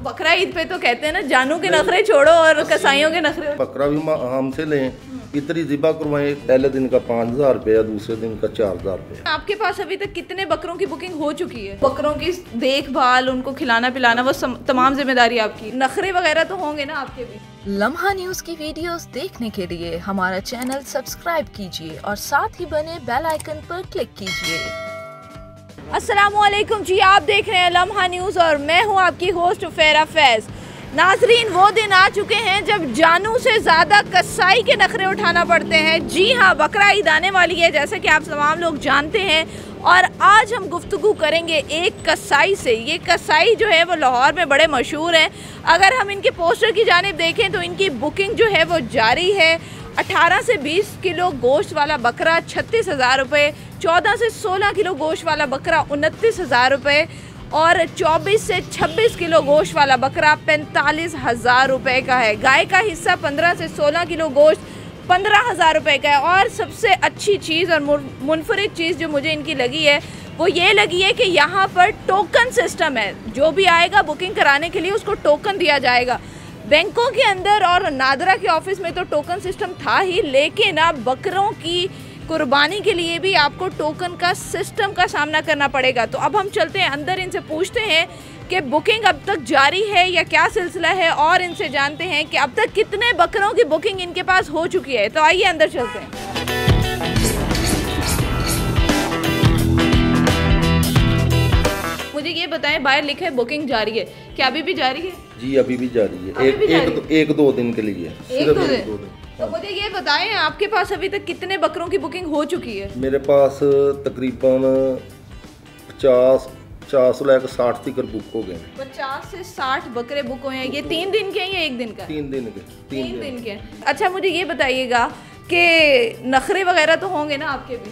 बकरा ईद पे तो कहते हैं ना, जानू के नखरे छोड़ो और कसाईयों के नखरे। बकरा भी हमसे लें, इतनी ज़िबा करवाएं, पहले दिन का 5,000 रुपया, दूसरे दिन का 4,000 रुपया। आपके पास अभी तक कितने बकरों की बुकिंग हो चुकी है? बकरों की देखभाल, उनको खिलाना पिलाना, वो तमाम जिम्मेदारी आपकी। नखरे वगैरह तो होंगे ना आपके भी। लम्हा न्यूज की वीडियोस देखने के लिए हमारा चैनल सब्सक्राइब कीजिए और साथ ही बने बेल आइकन पर क्लिक कीजिए। अस्सलामुअलैकुम जी, आप देख रहे हैं लम्हा न्यूज़ और मैं हूं आपकी होस्ट फेरा फैज़। नाजरीन, वो दिन आ चुके हैं जब जानू से ज़्यादा कसाई के नखरे उठाना पड़ते हैं। जी हाँ, बकरा ईद आने वाली है, जैसे कि आप तमाम लोग जानते हैं। और आज हम गुफ्तगू करेंगे एक कसाई से। ये कसाई जो है वो लाहौर में बड़े मशहूर हैं। अगर हम इनके पोस्टर की जानिब देखें तो इनकी बुकिंग जो है वो जारी है। 18 से 20 किलो गोश्त वाला बकरा 36,000 रुपये, 14 से 16 किलो गोश्त वाला बकरा 29,000 रुपये और 24 से 26 किलो गोश्त वाला बकरा 45,000 रुपये का है। गाय का हिस्सा 15 से 16 किलो गोश्त 15,000 रुपये का है। और सबसे अच्छी चीज़ और मुनफरिद चीज़ जो मुझे इनकी लगी है वो ये लगी है कि यहाँ पर टोकन सिस्टम है। जो भी आएगा बुकिंग कराने के लिए उसको टोकन दिया जाएगा। बैंकों के अंदर और नादरा के ऑफिस में तो टोकन सिस्टम था ही, लेकिन अब बकरों की कुर्बानी के लिए भी आपको टोकन का सिस्टम का सामना करना पड़ेगा। तो अब हम चलते हैं अंदर, इनसे पूछते हैं कि बुकिंग अब तक जारी है या क्या सिलसिला है, और इनसे जानते हैं कि अब तक कितने बकरों की बुकिंग इनके पास हो चुकी है। तो आइए अंदर चलते हैं। मुझे ये बताएं, बाहर लिखा है बुकिंग जारी है, क्या अभी भी जारी है? जी अभी भी जारी है, एक दो दिन के लिए। एक दो दिन। तो मुझे ये बताएं, आपके पास अभी तक कितने बकरों की बुकिंग हो चुकी है? मेरे पास तकरीबन 50 से लेकर 60 तक बुक हो गए। 50 से 60 बकरे बुक हुए हैं। ये 3 दिन के हैं या 1 दिन का? 3 दिन के। 3 दिन के। अच्छा, मुझे ये बताइएगा कि नखरे वगैरह तो होंगे ना आपके भी?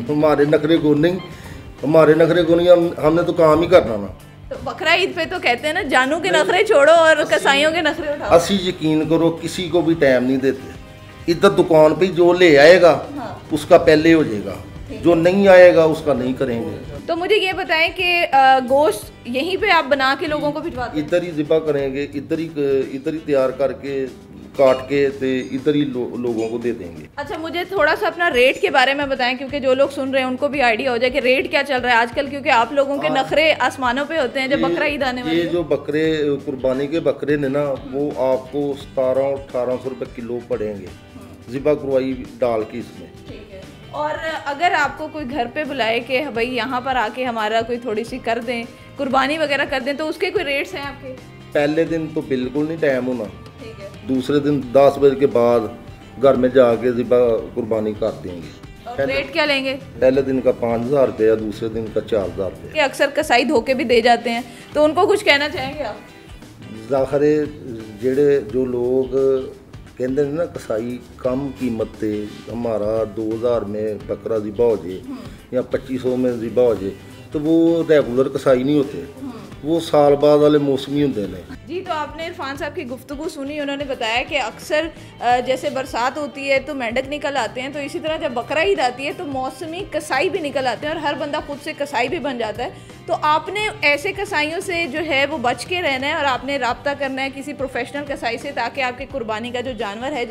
हमारे नखरे को नहीं, हमने तो काम ही करना ना। तो बकरा ईद पे तो कहते हैं ना, जानू के नखरे छोड़ो और कसाईयों के नखरे उठाओ। असि यकीन करो, किसी को भी टाइम नहीं देते। इधर दुकान पे जो ले आएगा उसका पहले हो जाएगा, जो नहीं आएगा उसका नहीं करेंगे। तो मुझे ये बताएं कि गोश्त यहीं पे आप बना के लोगों को भिजवाते हैं? इधर ही ज़िबा करेंगे, इधर ही तैयार करके काट के तो इधर ही लोगों को दे देंगे। अच्छा, मुझे थोड़ा सा अपना रेट के बारे में बताएं, क्योंकि जो लोग सुन रहे हैं उनको भी आइडिया हो जाए कि रेट क्या चल रहा है आजकल, क्योंकि आप लोगों के नखरे आसमानों पे होते हैं जब बकरा ईद आने वाली है। ये जो बकरे कुर्बानी के बकरे ने ना, वो आपको 1700-1800 रुपये किलो पड़ेंगे ज़िबा करवाई डाल के इसमें। ठीक है। और अगर आपको कोई घर पे बुलाए कि भाई यहाँ पर आके हमारा कोई थोड़ी सी कर दें, कुर्बानी वगैरह कर दें, तो उसके कोई रेट्स हैं आपके? पहले दिन तो बिल्कुल नहीं टाइम होना। ठीक है। दूसरे दिन 10 बजे के बाद घर में जाके ज़िबा कुर्बानी कर देंगे। और रेट क्या लेंगे? पहले दिन का 5,000 रुपया, दूसरे दिन का 4,000 रुपया। अक्सर कसाई धोखे भी दे जाते हैं, तो उनको कुछ कहना चाहेंगे आप? ज़ाखरे जेड़े जो लोग कहते हैं ना कसाई कम कीमत पे हमारा 2,000 में बकरा ज़िबा हो जाए या 2500 में ज़िबा हो जाए, तो वो रेगुलर कसाई नहीं होते, वो साल बाद वाले मौसमी होते हैं। जी, तो आपने इरफान साहब की गुफ्तगू सुनी। उन्होंने बताया कि अक्सर जैसे बरसात होती है तो मेंढक निकल आते हैं, तो इसी तरह जब बकरा ईद आती है तो मौसमी कसाई भी निकल आते हैं और हर बंदा खुद से कसाई भी बन जाता है। तो आपने ऐसे कसाईयों से जो है वो बच के रहना है और आपने रब्ता करना है किसी प्रोफेशनल कसाई से, ताकि आपके कुर्बानी का जो जानवर है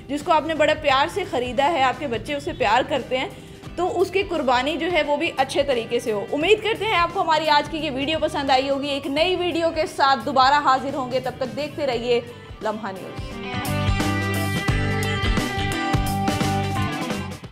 जिसको आपने बड़े प्यार से ख़रीदा है, आपके बच्चे उससे प्यार करते हैं, तो उसकी कुर्बानी जो है वो भी अच्छे तरीके से हो। उम्मीद करते हैं आपको हमारी आज की ये वीडियो पसंद आई होगी। एक नई वीडियो के साथ दोबारा हाजिर होंगे, तब तक देखते रहिए लम्हा न्यूज़।